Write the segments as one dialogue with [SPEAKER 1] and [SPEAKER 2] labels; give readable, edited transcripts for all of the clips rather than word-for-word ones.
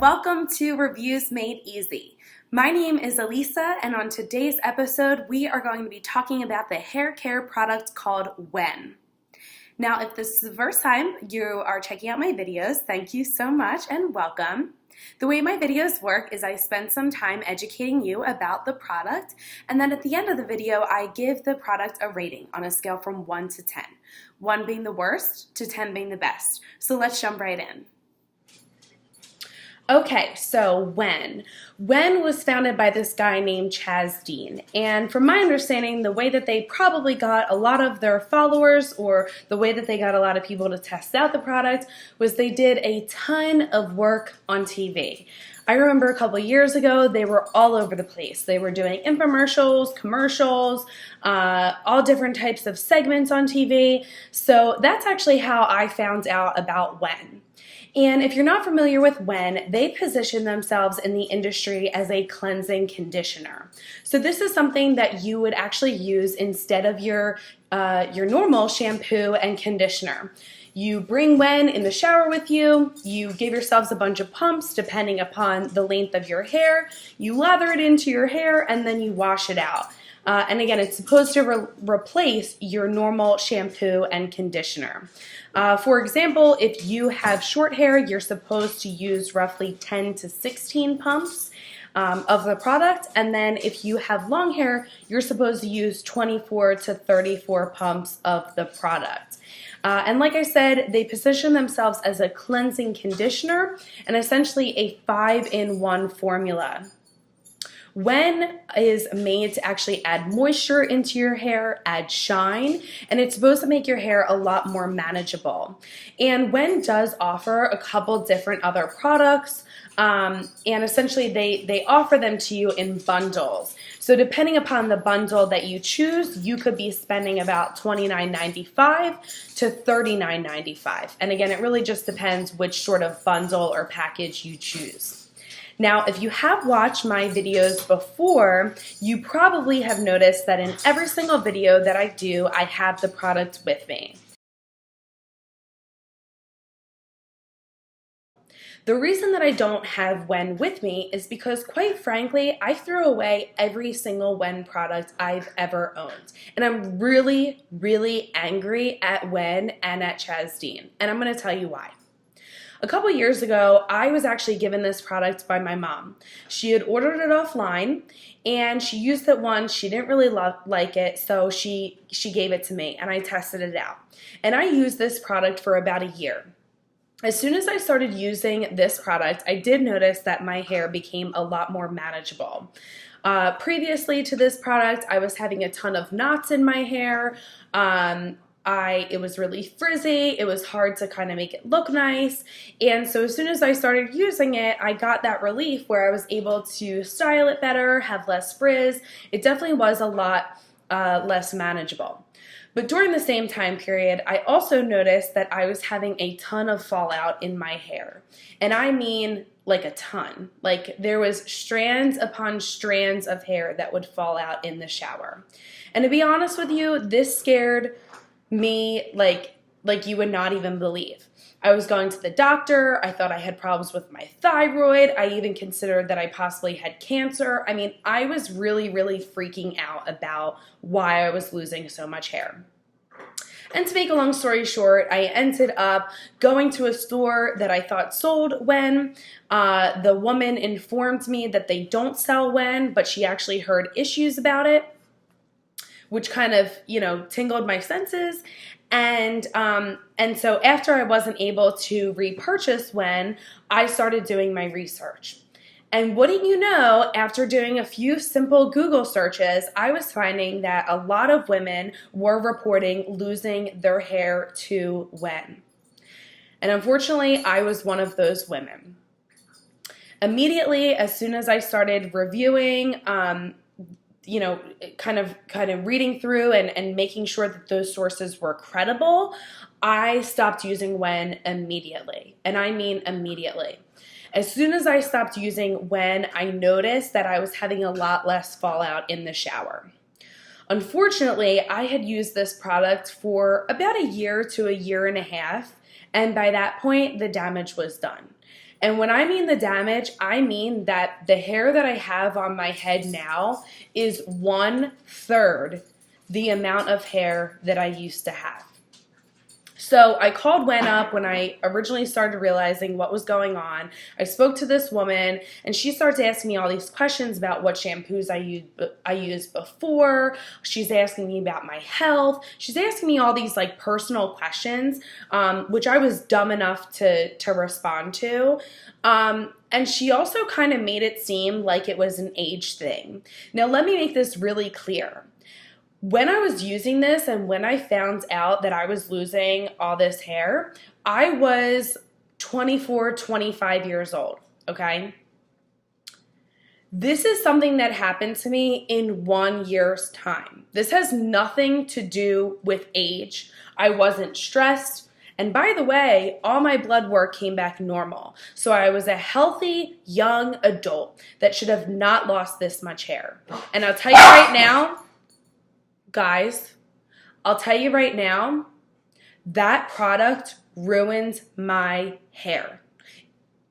[SPEAKER 1] welcome to Reviews Made Easy. My name is Elisa, and on today's episode, we are going to be talking about the hair care product called WEN. Now, if this is the first time you are checking out my videos, thank you so much and welcome. The way my videos work is I spend some time educating you about the product, and then at the end of the video, I give the product a rating on a scale from 1 to 10. 1 being the worst to 10 being the best. So let's jump right in. Okay, so WEN was founded by this guy named Chaz, and from my understanding, the way that they probably got a lot of their followers, or the way that they got a lot of people to test out the product, was they did a ton of work on TV. I remember a couple years ago, they were all over the place. They were doing infomercials, commercials, all different types of segments on TV. So that's actually how I found out about WEN. And if you're not familiar with WEN, they position themselves in the industry as a cleansing conditioner. So this is something that you would actually use instead of your normal shampoo and conditioner. You bring WEN in the shower with you, you give yourselves a bunch of pumps depending upon the length of your hair, you lather it into your hair, and then you wash it out. And again, it's supposed to replace your normal shampoo and conditioner. For example, if you have short hair, you're supposed to use roughly 10 to 16 pumps of the product. And then if you have long hair, you're supposed to use 24 to 34 pumps of the product. And like I said, they position themselves as a cleansing conditioner and essentially a 5-in-1 formula. WEN is made to actually add moisture into your hair, add shine, and it's supposed to make your hair a lot more manageable. And WEN does offer a couple different other products, and essentially they offer them to you in bundles. So depending upon the bundle that you choose, you could be spending about $29.95 to $39.95. And again, it really just depends which sort of bundle or package you choose. Now, if you have watched my videos before, you probably have noticed that in every single video that I do, I have the product with me. The reason that I don't have WEN with me is because, quite frankly, I threw away every single WEN product I've ever owned. And I'm really, really angry at WEN and at Chaz, and I'm going to tell you why. A couple years ago, I was actually given this product by my mom. She had ordered it offline, and she used it once. She didn't really like it, so she gave it to me, and I tested it out. And I used this product for about a year. As soon as I started using this product, I did notice that my hair became a lot more manageable. Previously to this product, I was having a ton of knots in my hair. It was really frizzy, it was hard to kind of make it look nice, and so as soon as I started using it, I got that relief where I was able to style it better, have less frizz. It definitely was a lot less manageable. But during the same time period, I also noticed that I was having a ton of fallout in my hair. And I mean like a ton. Like there was strands upon strands of hair that would fall out in the shower. And to be honest with you, this scared me like you would not even believe. I was going to the doctor. I thought I had problems with my thyroid. I even considered that I possibly had cancer. I mean, I was really, really freaking out about why I was losing so much hair. And to make a long story short, I ended up going to a store that I thought sold WEN. The woman informed me that they don't sell WEN, but she actually heard issues about it, which kind of, tingled my senses. And so after I wasn't able to repurchase WEN, I started doing my research. And wouldn't you know, after doing a few simple Google searches, I was finding that a lot of women were reporting losing their hair to WEN. And unfortunately, I was one of those women. Immediately, as soon as I started reviewing, kind of reading through and making sure that those sources were credible, I stopped using WEN immediately. And I mean immediately. As soon as I stopped using WEN, I noticed that I was having a lot less fallout in the shower. Unfortunately, I had used this product for about a year to a year and a half, and by that point, the damage was done. And when I mean the damage, I mean that the hair that I have on my head now is 1/3 the amount of hair that I used to have. So I called WEN up when I originally started realizing what was going on. I spoke to this woman, and she starts asking me all these questions about what shampoos I used before. She's asking me about my health. She's asking me all these like personal questions, which I was dumb enough to respond to. And she also kind of made it seem like it was an age thing. Now, let me make this really clear. When I was using this and when I found out that I was losing all this hair, I was 24, 25 years old, okay? This is something that happened to me in 1 year's time. This has nothing to do with age. I wasn't stressed. And by the way, all my blood work came back normal. So I was a healthy, young adult that should have not lost this much hair. And I'll tell you right now, guys, I'll tell you right now, that product ruins my hair.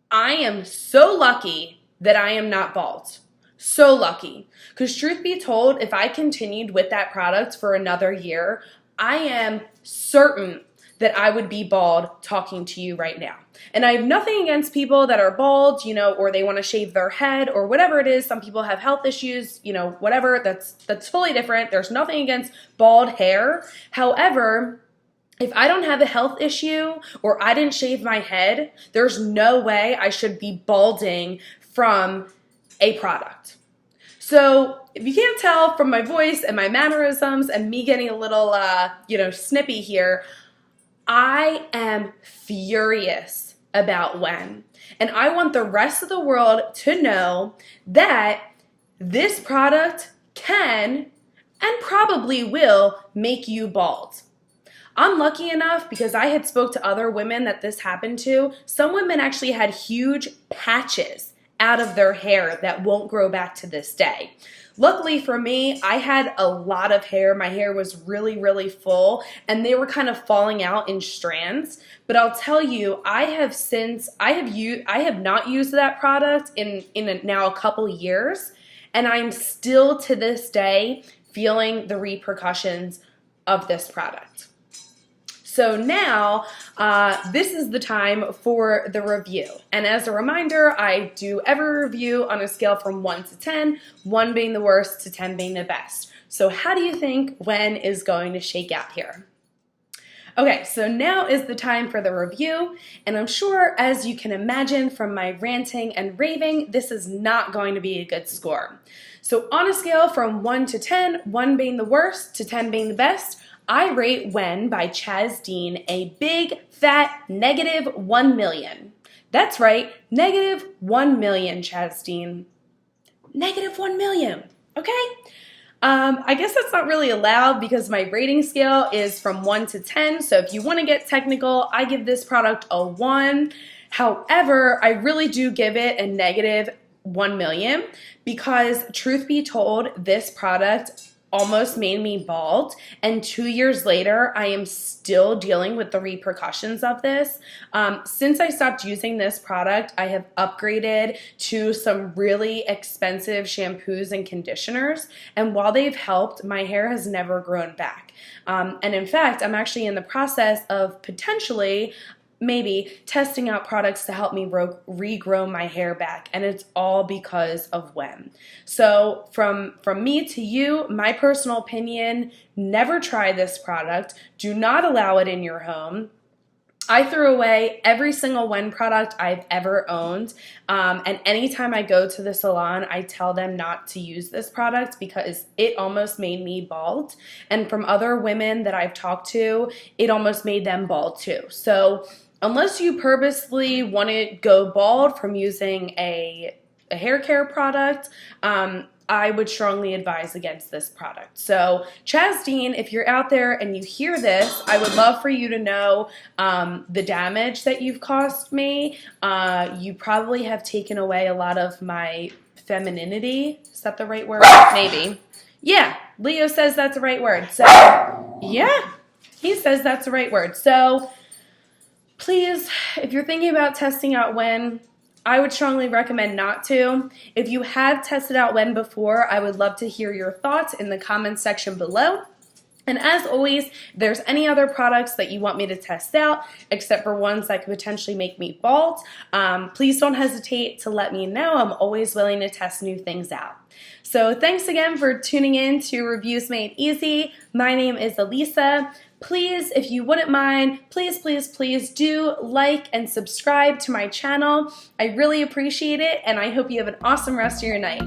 [SPEAKER 1] I am so lucky that I am not bald. So lucky. Because truth be told, if I continued with that product for another year, I am certain that I would be bald talking to you right now. And I have nothing against people that are bald, you know, or they want to shave their head or whatever it is. Some people have health issues, you know, whatever. That's fully different. There's nothing against bald hair. However, if I don't have a health issue or I didn't shave my head, there's no way I should be balding from a product. So if you can't tell from my voice and my mannerisms and me getting a little, snippy here, I am furious about WEN. And I want the rest of the world to know that this product can and probably will make you bald. I'm lucky enough because I had spoke to other women that this happened to. Some women actually had huge patches out of their hair that won't grow back to this day. Luckily for me, I had a lot of hair. My hair was really, really full, and they were kind of falling out in strands. But I'll tell you, I have not used that product in now a couple years, and I'm still to this day feeling the repercussions of this product. So now, this is the time for the review. And as a reminder, I do every review on a scale from 1 to 10, 1 being the worst to 10 being the best. So how do you think WEN is going to shake out here? Okay, so now is the time for the review, and I'm sure, as you can imagine from my ranting and raving, this is not going to be a good score. So on a scale from 1 to 10, 1 being the worst to 10 being the best, I rate WEN by Chaz a big, fat, -1 million. That's right, -1 million, Chaz -1 million, okay? I guess that's not really allowed because my rating scale is from 1 to 10, so if you want to get technical, I give this product a 1. However, I really do give it a -1 million because, truth be told, this product almost made me bald, and 2 years later I am still dealing with the repercussions of this. Since I stopped using this product, I have upgraded to some really expensive shampoos and conditioners, and while they've helped, my hair has never grown back. And in fact, I'm actually in the process of potentially maybe testing out products to help me regrow my hair back, and it's all because of WEN. So from me to you, my personal opinion, never try this product. Do not allow it in your home. I threw away every single WEN product I've ever owned, and anytime I go to the salon, I tell them not to use this product because it almost made me bald, and from other women that I've talked to, it almost made them bald too. So unless you purposely want to go bald from using a hair care product, I would strongly advise against this product. So Chaz, if you're out there and you hear this, I would love for you to know the damage that you've caused me. You probably have taken away a lot of my femininity. Is that the right word? Maybe. Yeah, Leo says that's the right word. So yeah, he says that's the right word. So please, if you're thinking about testing out WEN, I would strongly recommend not to. If you have tested out WEN before, I would love to hear your thoughts in the comments section below. And as always, if there's any other products that you want me to test out, except for ones that could potentially make me bald, please don't hesitate to let me know. I'm always willing to test new things out. So thanks again for tuning in to Reviews Made Easy. My name is Elisa. Please, if you wouldn't mind, please do like and subscribe to my channel. I really appreciate it, and I hope you have an awesome rest of your night.